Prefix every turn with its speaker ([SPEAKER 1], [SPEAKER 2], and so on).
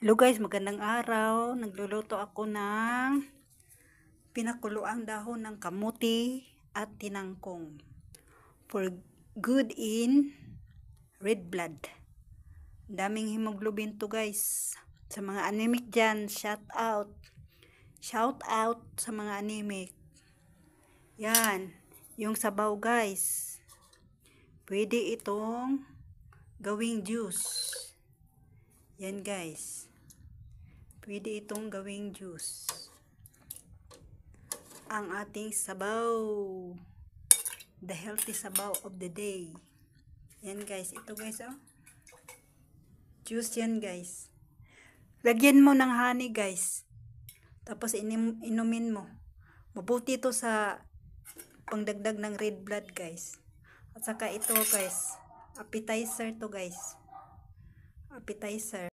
[SPEAKER 1] Hello guys, magandang araw. Nagluluto ako ng pinakuluang dahon ng kamuti at tinangkong for good in red blood. Daming hemoglobin to guys. Sa mga anemic dyan, shout out. Shout out sa mga anemic. Yan, yung sabaw guys. Pwede itong gawing juice. Yan guys. Pwede itong gawing juice. Ang ating sabaw. The healthy sabaw of the day. Yan guys. Ito guys oh. Juice yan guys. Lagyan mo ng honey guys. Tapos inumin mo. Mabuti ito sa pangdagdag ng red blood guys. At saka ito guys. Appetizer to guys. Appetizer.